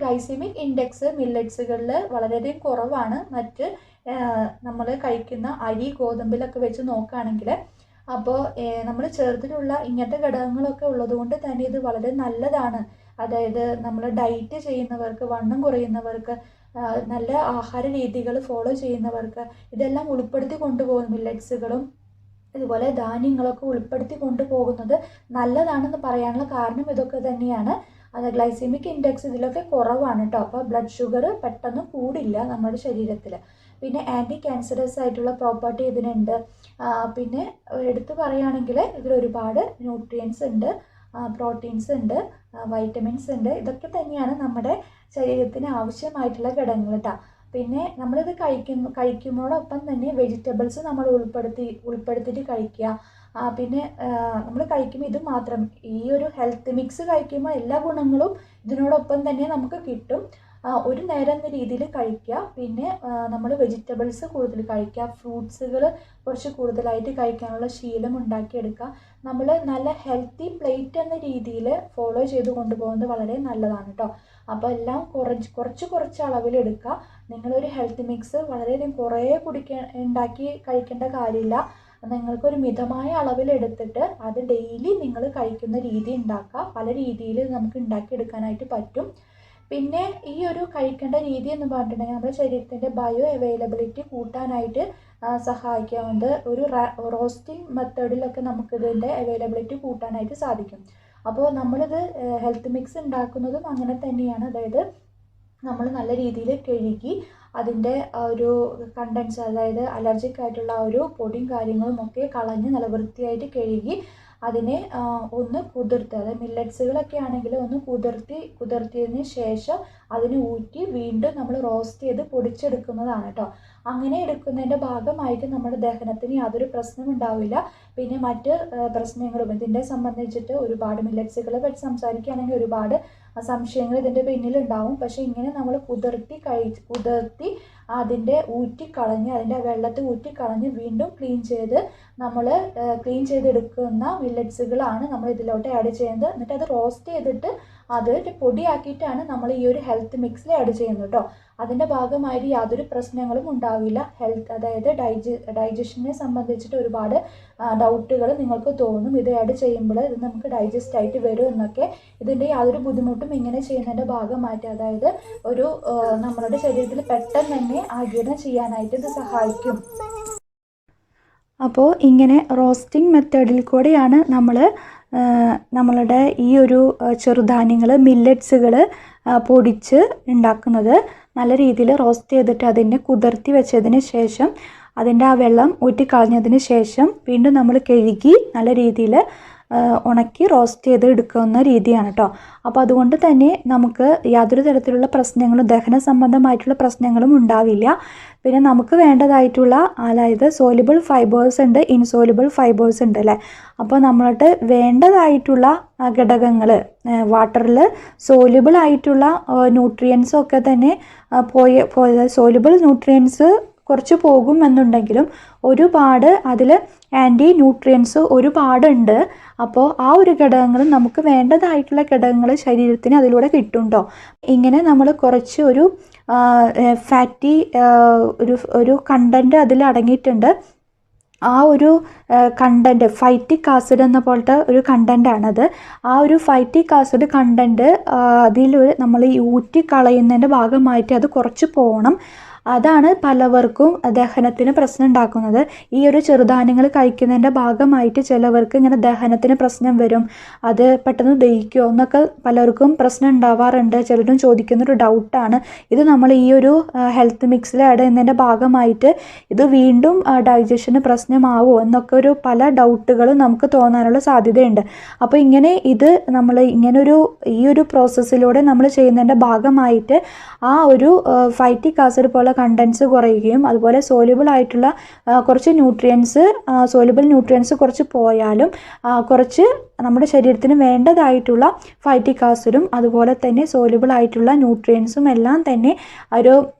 Glycemic index മില്ലറ്റ്സുകളിൽ വളരെയധികം കുറവാണ് മറ്റ് നമ്മൾ കഴിക്കുന്ന അരി ഗോതമ്പിലൊക്കെ വെച്ച് നോക്കുകയാണെങ്കിൽ. അപ്പോൾ നമ്മൾ ചേർത്തിട്ടുള്ള ഇങ്ങനത്തെ ഘടകങ്ങളൊക്കെ ഉള്ളതുകൊണ്ട് തന്നെ ഇത് വളരെ നല്ലതാണ്. അതായത് നമ്മൾ ഡയറ്റ് ചെയ്യുന്നവർക്ക്, വണ്ണം കുറയുന്നവർക്ക്, നല്ല ആഹാര രീതികൾ ഫോളോ ചെയ്യുന്നവർക്ക് ഇതെല്ലാം ഉൾപ്പെടുത്തി കൊണ്ടുപോകും. മില്ലറ്റ്സുകളും ഇതുപോലെ ധാന്യങ്ങളൊക്കെ ഉൾപ്പെടുത്തി കൊണ്ടുപോകുന്നത് നല്ലതാണെന്ന് പറയാനുള്ള കാരണം ഇതൊക്കെ തന്നെയാണ്. അത് ഗ്ലൈസെമിക് ഇൻഡെക്സ് ഇതിലൊക്കെ കുറവാണ് കേട്ടോ. അപ്പോൾ ബ്ലഡ് ഷുഗർ പെട്ടെന്ന് കൂടില്ല നമ്മുടെ ശരീരത്തിൽ. പിന്നെ ആൻറ്റി ക്യാൻസറസ് ആയിട്ടുള്ള പ്രോപ്പർട്ടി ഇതിനുണ്ട്. പിന്നെ എടുത്തു പറയുകയാണെങ്കിൽ ഇതിൽ ഒരുപാട് ന്യൂട്രിയൻസ് ഉണ്ട്, പ്രോട്ടീൻസ് ഉണ്ട്, വൈറ്റമിൻസ് ഉണ്ട്. ഇതൊക്കെ തന്നെയാണ് നമ്മുടെ ശരീരത്തിന് ആവശ്യമായിട്ടുള്ള ഘടകങ്ങൾ കേട്ടോ. പിന്നെ നമ്മളിത് കഴിക്കുമ്പോഴൊപ്പം തന്നെ വെജിറ്റബിൾസ് നമ്മൾ ഉൾപ്പെടുത്തിയിട്ട് കഴിക്കുക. പിന്നെ നമ്മൾ കഴിക്കുമ്പോൾ ഇത് മാത്രം, ഈ ഒരു ഹെൽത്ത് മിക്സ് കഴിക്കുമ്പോൾ എല്ലാ ഗുണങ്ങളും ഇതിനോടൊപ്പം തന്നെ നമുക്ക് കിട്ടും. ഒരു നേരം എന്ന രീതിയിൽ കഴിക്കുക. പിന്നെ നമ്മൾ വെജിറ്റബിൾസ് കൂടുതൽ കഴിക്കുക, ഫ്രൂട്ട്സുകൾ കുറച്ച് കൂടുതലായിട്ട് കഴിക്കാനുള്ള ശീലം ഉണ്ടാക്കിയെടുക്കുക. നമ്മൾ നല്ല ഹെൽത്തി പ്ലേറ്റ് എന്ന രീതിയിൽ ഫോളോ ചെയ്ത് കൊണ്ടുപോകുന്നത് വളരെ നല്ലതാണ് കേട്ടോ. അപ്പോൾ എല്ലാം കുറച്ച് അളവിലെടുക്കുക. നിങ്ങളൊരു ഹെൽത്ത് മിക്സ് വളരെയധികം കുറേ ഉണ്ടാക്കി കഴിക്കേണ്ട കാര്യമില്ല. നിങ്ങൾക്കൊരു മിതമായ അളവിലെടുത്തിട്ട് അത് ഡെയിലി നിങ്ങൾ കഴിക്കുന്ന രീതി ഉണ്ടാക്കുക. പല രീതിയിൽ നമുക്ക് ഉണ്ടാക്കിയെടുക്കാനായിട്ട് പറ്റും. പിന്നെ ഈ ഒരു കഴിക്കേണ്ട രീതി എന്ന് പറഞ്ഞിട്ടുണ്ടെങ്കിൽ നമ്മുടെ ശരീരത്തിൻ്റെ ബയോ അവൈലബിലിറ്റി കൂട്ടാനായിട്ട് സഹായിക്കാവുന്നത് ഒരു റോസ്റ്റിംഗ് മെത്തേഡിലൊക്കെ നമുക്കിതിൻ്റെ അവൈലബിലിറ്റി കൂട്ടാനായിട്ട് സാധിക്കും. അപ്പോൾ നമ്മളിത് ഹെൽത്ത് മിക്സ് ഉണ്ടാക്കുന്നതും അങ്ങനെ തന്നെയാണ്. അതായത് നമ്മൾ നല്ല രീതിയിൽ കഴുകി അതിൻ്റെ ഒരു കണ്ടൻസ്, അതായത് അലർജിക് ആയിട്ടുള്ള ആ ഒരു പൊടിയും കാര്യങ്ങളും ഒക്കെ കളഞ്ഞ് നല്ല വൃത്തിയായിട്ട് കഴുകി അതിനെ ഒന്ന് കുതിർത്ത്, അതായത് മില്ലറ്റ്സുകളൊക്കെ ആണെങ്കിൽ ഒന്ന് കുതിർത്തിയതിന് ശേഷം അതിനെ ഊറ്റി വീണ്ടും നമ്മൾ റോസ്റ്റ് ചെയ്ത് പൊടിച്ചെടുക്കുന്നതാണ് കേട്ടോ. അങ്ങനെ എടുക്കുന്നതിൻ്റെ ഭാഗമായിട്ട് നമ്മുടെ ദഹനത്തിന് യാതൊരു പ്രശ്നം ഉണ്ടാവില്ല. പിന്നെ മറ്റ് പ്രശ്നങ്ങളും ഇതിനെ സംബന്ധിച്ചിട്ട് ഒരുപാട് മില്ലറ്റ്സുകളെ പറ്റി സംസാരിക്കുകയാണെങ്കിൽ ഒരുപാട് സംശയങ്ങൾ ഇതിൻ്റെ പിന്നിലുണ്ടാവും. പക്ഷേ ഇങ്ങനെ നമ്മൾ കുതിർത്തി അതിൻ്റെ ഊറ്റിക്കളഞ്ഞ്, അതിൻ്റെ വെള്ളത്തിൽ ഊറ്റിക്കളഞ്ഞ് വീണ്ടും നമ്മൾ ക്ലീൻ ചെയ്തെടുക്കുന്ന മില്ലറ്റ്സുകളാണ് നമ്മൾ ഇതിലോട്ട് ആഡ് ചെയ്യുന്നത്. എന്നിട്ട് അത് റോസ്റ്റ് ചെയ്തിട്ട് അത് പൊടിയാക്കിയിട്ടാണ് നമ്മൾ ഈ ഒരു ഹെൽത്ത് മിക്സിൽ ആഡ് ചെയ്യുന്നത് കേട്ടോ. അതിൻ്റെ ഭാഗമായിട്ട് യാതൊരു പ്രശ്നങ്ങളും ഉണ്ടാവില്ല. അതായത് ഡൈജഷനെ സംബന്ധിച്ചിട്ട് ഒരുപാട് ഡൗട്ടുകൾ നിങ്ങൾക്ക് തോന്നും. ഇത് ആഡ് ചെയ്യുമ്പോൾ ഇത് നമുക്ക് ഡൈജസ്റ്റ് ആയിട്ട് വരും എന്നൊക്കെ. ഇതിൻ്റെ യാതൊരു ബുദ്ധിമുട്ടും ഇങ്ങനെ ചെയ്യുന്നതിൻ്റെ ഭാഗമായിട്ട്, അതായത് ഒരു നമ്മളുടെ ശരീരത്തിൽ പെട്ടെന്ന് തന്നെ ആഗിരണം ചെയ്യാനായിട്ട് ഇത് സഹായിക്കും. അപ്പോൾ ഇങ്ങനെ റോസ്റ്റിംഗ് മെത്തേഡിൽ കൂടെയാണ് നമ്മളുടെ ഈ ഒരു ചെറുധാന്യങ്ങൾ, മില്ലറ്റ്സുകൾ പൊടിച്ച് ഉണ്ടാക്കുന്നത്. നല്ല രീതിയിൽ റോസ്റ്റ് ചെയ്തിട്ട് അതിനെ കുതിർത്തി വെച്ചതിന് ശേഷം അതിൻ്റെ ആ വെള്ളം ഊറ്റിക്കളഞ്ഞതിന് ശേഷം വീണ്ടും നമ്മൾ കഴുകി നല്ല രീതിയിൽ ഉണക്കി റോസ്റ്റ് ചെയ്ത് എടുക്കുന്ന രീതിയാണ് കേട്ടോ. അപ്പോൾ അതുകൊണ്ട് തന്നെ നമുക്ക് യാതൊരു തരത്തിലുള്ള പ്രശ്നങ്ങളും, ദഹന സംബന്ധമായിട്ടുള്ള പ്രശ്നങ്ങളും ഉണ്ടാവില്ല. പിന്നെ നമുക്ക് വേണ്ടതായിട്ടുള്ള, അതായത് സോലുബിൾ ഫൈബേഴ്സ് ഉണ്ട്, ഇൻസോലുബിൾ ഫൈബേഴ്സ് ഉണ്ട് അല്ലേ. അപ്പോൾ നമ്മൾക്ക് വേണ്ടതായിട്ടുള്ള ഘടകങ്ങൾ, വാട്ടറിൽ സോലുബിൾ ആയിട്ടുള്ള ന്യൂട്രിയൻസൊക്കെ തന്നെ സോലുബിൾ ന്യൂട്രിയൻസ് കുറച്ച് പോകും എന്നുണ്ടെങ്കിലും ഒരുപാട് അതിൽ ആൻറ്റി ന്യൂട്രിയൻസ് ഒരുപാടുണ്ട്. അപ്പോൾ ആ ഒരു ഘടകങ്ങൾ, നമുക്ക് വേണ്ടതായിട്ടുള്ള ഘടകങ്ങൾ ശരീരത്തിന് അതിലൂടെ കിട്ടുന്നുണ്ടോ. ഇങ്ങനെ നമ്മൾ കുറച്ച് ഒരു ഫാറ്റി ഒരു കണ്ടൻറ്റ് അതിൽ അടങ്ങിയിട്ടുണ്ട്. ആ ഒരു കണ്ടൻറ്റ് ഫൈറ്റിക് ആസിഡ് എന്ന പോലത്തെ ഒരു കണ്ടൻറ്റാണത്. ആ ഒരു ഫൈറ്റിക് ആസിഡ് കണ്ടൻറ്റ് അതിൽ നമ്മൾ ഈ ഊറ്റിക്കളയുന്നതിൻ്റെ ഭാഗമായിട്ട് അത് കുറച്ച് പോകണം. അതാണ് പലവർക്കും ദഹനത്തിന് പ്രശ്നം ഉണ്ടാക്കുന്നത്. ഈ ഒരു ചെറുധാന്യങ്ങൾ കഴിക്കുന്നതിൻ്റെ ഭാഗമായിട്ട് ചിലവർക്ക് ഇങ്ങനെ ദഹനത്തിന് പ്രശ്നം വരും, അത് പെട്ടെന്ന് ദഹിക്കുമോ എന്നൊക്കെ പലർക്കും പ്രശ്നം ഉണ്ടാവാറുണ്ട്. ചിലരും ചോദിക്കുന്നൊരു ഡൗട്ടാണ്. ഇത് നമ്മൾ ഈ ഒരു ഹെൽത്ത് മിക്സിൽ ആഡ് ചെയ്യുന്നതിൻ്റെ ഭാഗമായിട്ട് ഇത് വീണ്ടും ഡൈജഷന് പ്രശ്നമാവുമോ എന്നൊക്കെ പല ഡൗട്ടുകളും നമുക്ക് തോന്നാനുള്ള സാധ്യതയുണ്ട്. അപ്പോൾ നമ്മൾ ഈ ഒരു പ്രോസസ്സിലൂടെ നമ്മൾ ചെയ്യുന്നതിൻ്റെ ഭാഗമായിട്ട് ആ ഒരു ഫൈറ്റിക് ആസിഡ് പോലെ കണ്ടൻസ് കുറയുകയും അതുപോലെ സോലുബിൾ ആയിട്ടുള്ള കുറച്ച് സോലുബിൾ ന്യൂട്രിയൻസ് കുറച്ച് പോയാലും കുറച്ച് നമ്മുടെ ശരീരത്തിന് വേണ്ടതായിട്ടുള്ള ഫൈറ്റിക് ആസിഡും അതുപോലെ തന്നെ സോലുബിൾ ആയിട്ടുള്ള ന്യൂട്രിയൻസും എല്ലാം തന്നെ ഒരു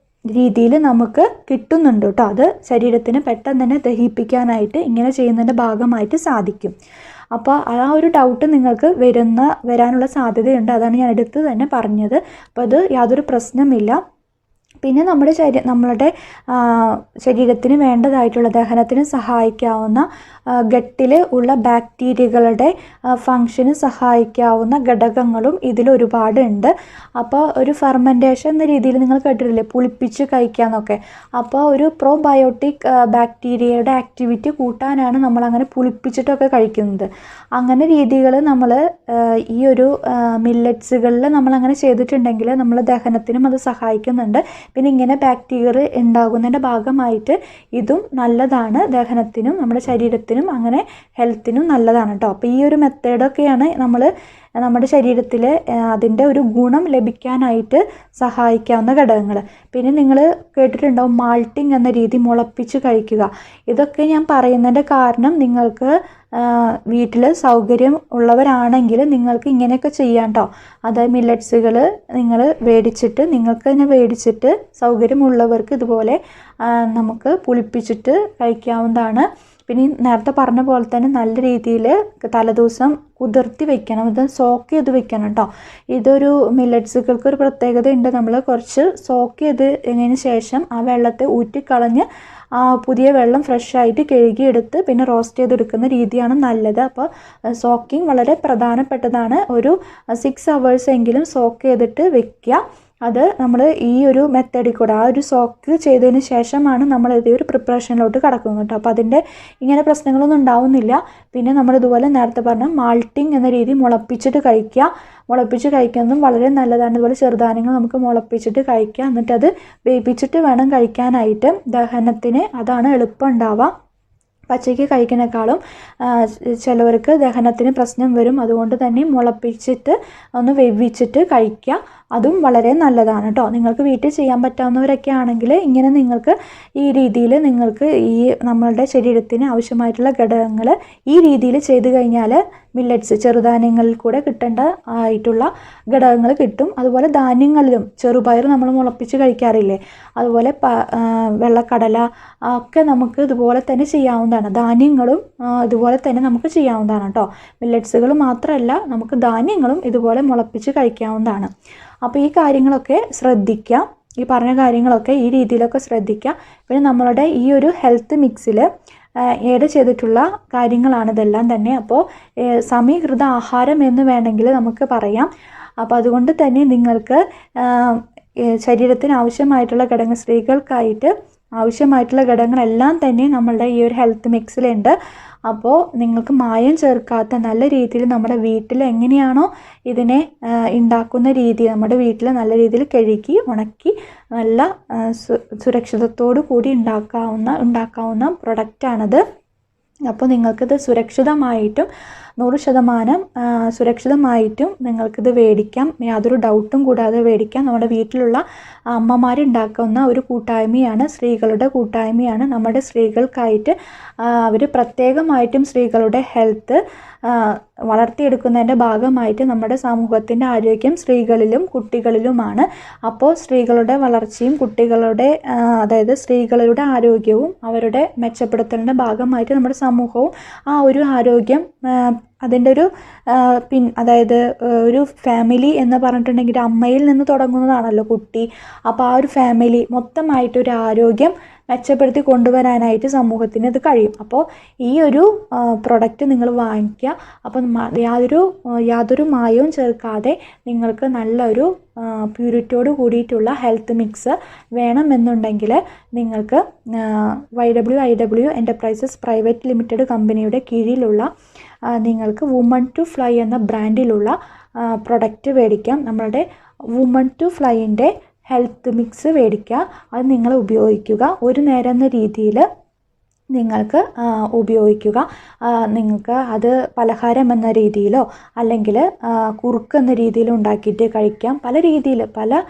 രീതിയിൽ നമുക്ക് കിട്ടുന്നുണ്ട് കേട്ടോ. അത് ശരീരത്തിന് പെട്ടെന്ന് തന്നെ ദഹിപ്പിക്കാനായിട്ട് ഇങ്ങനെ ചെയ്യുന്നതിൻ്റെ ഭാഗമായിട്ട് സാധിക്കും. അപ്പോൾ ആ ഒരു ഡൗട്ട് നിങ്ങൾക്ക് വരാനുള്ള സാധ്യതയുണ്ട്. അതാണ് ഞാൻ എടുത്ത് തന്നെ പറഞ്ഞത്. അപ്പോൾ അത് യാതൊരു പ്രശ്നമില്ല. പിന്നെ നമ്മളുടെ ശരീരത്തിന് വേണ്ടതായിട്ടുള്ള ദഹനത്തിന് സഹായിക്കാവുന്ന ഗട്ടിൽ ഉള്ള ബാക്ടീരിയകളുടെ ഫങ്ഷന് സഹായിക്കാവുന്ന ഘടകങ്ങളും ഇതിൽ ഒരുപാടുണ്ട്. അപ്പോൾ ഒരു ഫെർമെൻറ്റേഷൻ എന്ന രീതിയിൽ നിങ്ങൾ കേട്ടിട്ടില്ലേ, പുളിപ്പിച്ച് കഴിക്കാമെന്നൊക്കെ. അപ്പോൾ ഒരു പ്രോബയോട്ടിക് ബാക്ടീരിയയുടെ ആക്ടിവിറ്റി കൂട്ടാനാണ് നമ്മളങ്ങനെ പുളിപ്പിച്ചിട്ടൊക്കെ കഴിക്കുന്നത്. അങ്ങനെ രീതികൾ നമ്മൾ ഈ ഒരു മില്ലറ്റ്സുകളിൽ നമ്മളങ്ങനെ ചെയ്തിട്ടുണ്ടെങ്കിൽ നമ്മൾ ദഹനത്തിനും അത് സഹായിക്കുന്നുണ്ട്. പിന്നെ ഇങ്ങനെ ബാക്ടീരിയ ഉണ്ടാകുന്നതിൻ്റെ ഭാഗമായിട്ട് ഇതും നല്ലതാണ്, ദഹനത്തിനും നമ്മുടെ ശരീരത്തിനും അങ്ങനെ ഹെൽത്തിനും നല്ലതാണ് കേട്ടോ. അപ്പോൾ ഈ ഒരു മെത്തേഡൊക്കെയാണ് നമ്മുടെ ശരീരത്തിൽ അതിൻ്റെ ഒരു ഗുണം ലഭിക്കാനായിട്ട് സഹായിക്കാവുന്ന ഘടകങ്ങൾ. പിന്നെ നിങ്ങൾ കേട്ടിട്ടുണ്ടാവും മാൾട്ടിങ് എന്ന രീതി, മുളപ്പിച്ച് കഴിക്കുക. ഇതൊക്കെ ഞാൻ പറയുന്നതിൻ്റെ കാരണം നിങ്ങൾക്ക് വീട്ടിൽ സൗകര്യം ഉള്ളവരാണെങ്കിൽ നിങ്ങൾക്ക് ഇങ്ങനെയൊക്കെ ചെയ്യാം കേട്ടോ. അതായത് മില്ലറ്റ്സുകൾ നിങ്ങൾക്ക് തന്നെ മേടിച്ചിട്ട് സൗകര്യമുള്ളവർക്ക് ഇതുപോലെ നമുക്ക് പുളിപ്പിച്ചിട്ട് കഴിക്കാവുന്നതാണ്. പിന്നെ നേരത്തെ പറഞ്ഞ പോലെ തന്നെ നല്ല രീതിയിൽ തലേദിവസം കുതിർത്തി വെക്കണം, ഇത് സോക്ക് ചെയ്ത് വെക്കണം കേട്ടോ. ഇതൊരു മില്ലറ്റ്സുകൾക്ക് ഒരു പ്രത്യേകത ഉണ്ട്. നമ്മൾ കുറച്ച് സോക്ക് ചെയ്തതിന് ശേഷം ആ വെള്ളത്തെ ഊറ്റിക്കളഞ്ഞ് പുതിയ വെള്ളം ഫ്രഷായിട്ട് കഴുകിയെടുത്ത് പിന്നെ റോസ്റ്റ് ചെയ്തെടുക്കുന്ന രീതിയാണ് നല്ലത്. അപ്പോൾ സോക്കിങ് വളരെ പ്രധാനപ്പെട്ടതാണ്. ഒരു 6 hours എങ്കിലും സോക്ക് ചെയ്തിട്ട് വെക്കുക. അത് നമ്മൾ ഈ ഒരു മെത്തേഡിൽ കൂടെ ആ ഒരു സോക്ക് ചെയ്തതിന് ശേഷമാണ് നമ്മൾ ഈ ഒരു പ്രിപ്പറേഷനിലോട്ട് കടക്കുന്നത് കേട്ടോ. അപ്പോൾ അതിൻ്റെ ഇങ്ങനെ പ്രശ്നങ്ങളൊന്നും ഉണ്ടാവുന്നില്ല. പിന്നെ നമ്മളിതുപോലെ നേരത്തെ പറഞ്ഞ മാൾട്ടിങ് എന്ന രീതി, മുളപ്പിച്ചിട്ട് കഴിക്കുന്നതും വളരെ നല്ലതാണ്. അതുപോലെ ചെറുധാന്യങ്ങൾ നമുക്ക് മുളപ്പിച്ചിട്ട് കഴിക്കുക, എന്നിട്ട് അത് വേവിച്ചിട്ട് വേണം കഴിക്കാനായിട്ട്. ദഹനത്തിന് അതാണ് എളുപ്പം ഉണ്ടാവുക. പച്ചയ്ക്ക് കഴിക്കുന്നതിനേക്കാളും ചിലവർക്ക് ദഹനത്തിന് പ്രശ്നം വരും. അതുകൊണ്ട് തന്നെ മുളപ്പിച്ചിട്ട് ഒന്ന് വേവിച്ചിട്ട് കഴിക്കുക, അതും വളരെ നല്ലതാണ് കേട്ടോ. നിങ്ങൾക്ക് വീട്ടിൽ ചെയ്യാൻ പറ്റാവുന്നവരൊക്കെ ആണെങ്കിൽ ഇങ്ങനെ നിങ്ങൾക്ക് ഈ രീതിയിൽ നിങ്ങൾക്ക് ഈ നമ്മളുടെ ശരീരത്തിന് ആവശ്യമായിട്ടുള്ള ഘടകങ്ങൾ ഈ രീതിയിൽ ചെയ്ത് കഴിഞ്ഞാൽ മില്ലറ്റ്സ് ചെറുധാന്യങ്ങളിൽ കൂടെ കിട്ടേണ്ട ആയിട്ടുള്ള ഘടകങ്ങൾ കിട്ടും. അതുപോലെ ധാന്യങ്ങളിലും ചെറുപയർ നമ്മൾ മുളപ്പിച്ച് കഴിക്കാറില്ലേ, അതുപോലെ വെള്ളക്കടല ഒക്കെ നമുക്ക് ഇതുപോലെ തന്നെ ചെയ്യാവുന്നതാണ്. ധാന്യങ്ങളും ഇതുപോലെ തന്നെ നമുക്ക് ചെയ്യാവുന്നതാണ് കേട്ടോ. മില്ലറ്റ്സുകൾ മാത്രമല്ല, നമുക്ക് ധാന്യങ്ങളും ഇതുപോലെ മുളപ്പിച്ച് കഴിക്കാവുന്നതാണ്. അപ്പോൾ ഈ കാര്യങ്ങളൊക്കെ ശ്രദ്ധിക്കുക, ഈ പറഞ്ഞ കാര്യങ്ങളൊക്കെ ഈ രീതിയിലൊക്കെ ശ്രദ്ധിക്കുക. പിന്നെ നമ്മളുടെ ഈ ഒരു ഹെൽത്ത് മിക്സിൽ ഏഡ് ചെയ്തിട്ടുള്ള കാര്യങ്ങളാണിതെല്ലാം തന്നെ. അപ്പോൾ സമീകൃത ആഹാരം എന്ന് വേണമെങ്കിൽ നമുക്ക് പറയാം. അപ്പോൾ അതുകൊണ്ട് തന്നെ നിങ്ങൾക്ക് ശരീരത്തിന് ആവശ്യമായിട്ടുള്ള ഘടകങ്ങൾ, സ്ത്രീകൾക്കായിട്ട് ആവശ്യമായിട്ടുള്ള ഘടകങ്ങളെല്ലാം തന്നെ നമ്മളുടെ ഈ ഒരു ഹെൽത്ത് മിക്സിലുണ്ട്. അപ്പോൾ നിങ്ങൾക്ക് മായം ചേർക്കാത്ത നല്ല രീതിയിൽ നമ്മുടെ വീട്ടിൽ എങ്ങനെയാണോ ഇതിനെ ഉണ്ടാക്കുന്ന രീതി, നമ്മുടെ വീട്ടിൽ നല്ല രീതിയിൽ കഴുകി ഉണക്കി നല്ല സുരക്ഷിതത്തോടു കൂടി ഉണ്ടാക്കാവുന്ന പ്രൊഡക്റ്റാണത്. അപ്പോൾ നിങ്ങൾക്കിത് സുരക്ഷിതമായിട്ടും 100% സുരക്ഷിതമായിട്ടും നിങ്ങൾക്കിത് മേടിക്കാം. യാതൊരു ഡൗട്ടും കൂടാതെ മേടിക്കാം. നമ്മുടെ വീട്ടിലുള്ള അമ്മമാരുണ്ടാക്കുന്ന ഒരു കൂട്ടായ്മയാണ്, സ്ത്രീകളുടെ കൂട്ടായ്മയാണ്. നമ്മുടെ സ്ത്രീകൾക്കായിട്ട് അവർ പ്രത്യേകമായിട്ടും സ്ത്രീകളുടെ ഹെൽത്ത് വളർത്തിയെടുക്കുന്നതിൻ്റെ ഭാഗമായിട്ട് നമ്മുടെ സമൂഹത്തിൻ്റെ ആരോഗ്യം സ്ത്രീകളിലും കുട്ടികളിലുമാണ്. അപ്പോൾ സ്ത്രീകളുടെ വളർച്ചയും അതായത് സ്ത്രീകളുടെ ആരോഗ്യവും അവരുടെ മെച്ചപ്പെടുത്തലിൻ്റെ ഭാഗമായിട്ട് നമ്മുടെ സമൂഹവും ആ ഒരു ആരോഗ്യം അതിൻ്റെ ഒരു അതായത് ഒരു ഫാമിലി എന്ന് പറഞ്ഞിട്ടുണ്ടെങ്കിൽ അമ്മയിൽ നിന്ന് തുടങ്ങുന്നതാണല്ലോ കുട്ടി. അപ്പോൾ ആ ഒരു ഫാമിലി മൊത്തമായിട്ടൊരു ആരോഗ്യം മെച്ചപ്പെടുത്തി കൊണ്ടുവരാനായിട്ട് സമൂഹത്തിന് ഇത് കഴിയും. അപ്പോൾ ഈ ഒരു പ്രൊഡക്റ്റ് നിങ്ങൾ വാങ്ങിക്കുക. അപ്പം യാതൊരു മായവും ചേർക്കാതെ നിങ്ങൾക്ക് നല്ലൊരു പ്യൂരിറ്റിയോട് കൂടിയിട്ടുള്ള ഹെൽത്ത് മിക്സ് വേണമെന്നുണ്ടെങ്കിൽ നിങ്ങൾക്ക് YWIW എൻ്റർപ്രൈസസ് പ്രൈവറ്റ് ലിമിറ്റഡ് കമ്പനിയുടെ കീഴിലുള്ള നിങ്ങൾക്ക് വുമൺ ടു ഫ്ലൈ എന്ന ബ്രാൻഡിലുള്ള പ്രൊഡക്റ്റ് മേടിക്കാം. നമ്മളുടെ വുമൺ ടു ഫ്ലൈൻ്റെ ഹെൽത്ത് മിക്സ് മേടിക്കുക. അത് നിങ്ങൾ ഉപയോഗിക്കുക. ഒരു നേരം എന്ന രീതിയിൽ നിങ്ങൾക്ക് ഉപയോഗിക്കുക. നിങ്ങൾക്ക് അത് പലഹാരം എന്ന രീതിയിലോ അല്ലെങ്കിൽ കുറുക്ക് എന്ന രീതിയിലോ ഉണ്ടാക്കിയിട്ട് കഴിക്കാം. പല രീതിയിൽ പല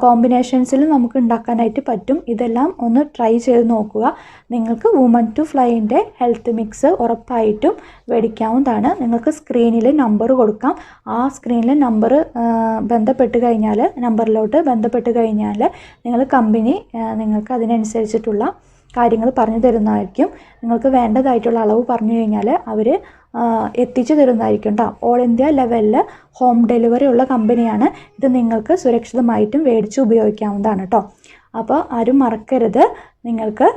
കോമ്പിനേഷൻസിലും നമുക്ക് ഉണ്ടാക്കാനായിട്ട് പറ്റും. ഇതെല്ലാം ഒന്ന് ട്രൈ ചെയ്ത് നോക്കുക. നിങ്ങൾക്ക് വുമൺ ടു ഫ്ലൈൻ്റെ ഹെൽത്ത് മിക്സ് ഉറപ്പായിട്ടും മേടിക്കാവുന്നതാണ്. നിങ്ങൾക്ക് സ്ക്രീനിൽ നമ്പർ കൊടുക്കാം. ആ സ്ക്രീനിൽ നമ്പറിലോട്ട് ബന്ധപ്പെട്ട് കഴിഞ്ഞാൽ നിങ്ങൾ കമ്പനി നിങ്ങൾക്ക് അതിനനുസരിച്ചിട്ടുള്ള കാര്യങ്ങൾ പറഞ്ഞു തരുന്നതായിരിക്കും. നിങ്ങൾക്ക് വേണ്ടതായിട്ടുള്ള അളവ് പറഞ്ഞു കഴിഞ്ഞാൽ അവർ എത്തിച്ചു തരുന്നതായിരിക്കും കേട്ടോ. ഓൾ ഇന്ത്യ ലെവലിൽ ഹോം ഡെലിവറി ഉള്ള കമ്പനിയാണ്. ഇത് നിങ്ങൾക്ക് സുരക്ഷിതമായിട്ടും മേടിച്ച് ഉപയോഗിക്കാവുന്നതാണ് കേട്ടോ. അപ്പോൾ ആരും മറക്കരുത്, നിങ്ങൾക്ക്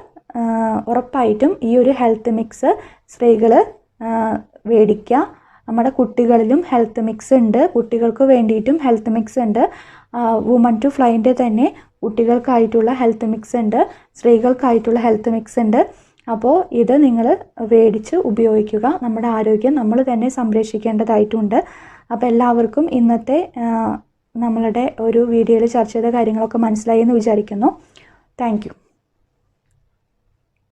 ഉറപ്പായിട്ടും ഈ ഒരു ഹെൽത്ത് മിക്സ് സ്ത്രീകൾ മേടിക്കുക. നമ്മുടെ കുട്ടികളിലും ഹെൽത്ത് മിക്സ് ഉണ്ട്, കുട്ടികൾക്ക് വേണ്ടിയിട്ടും ഹെൽത്ത് മിക്സ് ഉണ്ട്. വുമൺ ടു ഫ്ലൈൻ്റെ തന്നെ കുട്ടികൾക്കായിട്ടുള്ള ഹെൽത്ത് മിക്സ് ഉണ്ട്, സ്ത്രീകൾക്കായിട്ടുള്ള ഹെൽത്ത് മിക്സ് ഉണ്ട്. അപ്പോൾ ഇത് നിങ്ങൾ മേടിച്ച് ഉപയോഗിക്കുക. നമ്മുടെ ആരോഗ്യം നമ്മൾ തന്നെ സംരക്ഷിക്കേണ്ടതായിട്ടുണ്ട്. അപ്പോൾ എല്ലാവർക്കും ഇന്നത്തെ നമ്മളുടെ ഒരു വീഡിയോയിൽ ചർച്ച ചെയ്ത കാര്യങ്ങളൊക്കെ മനസ്സിലായി എന്ന് വിചാരിക്കുന്നു. Thank you.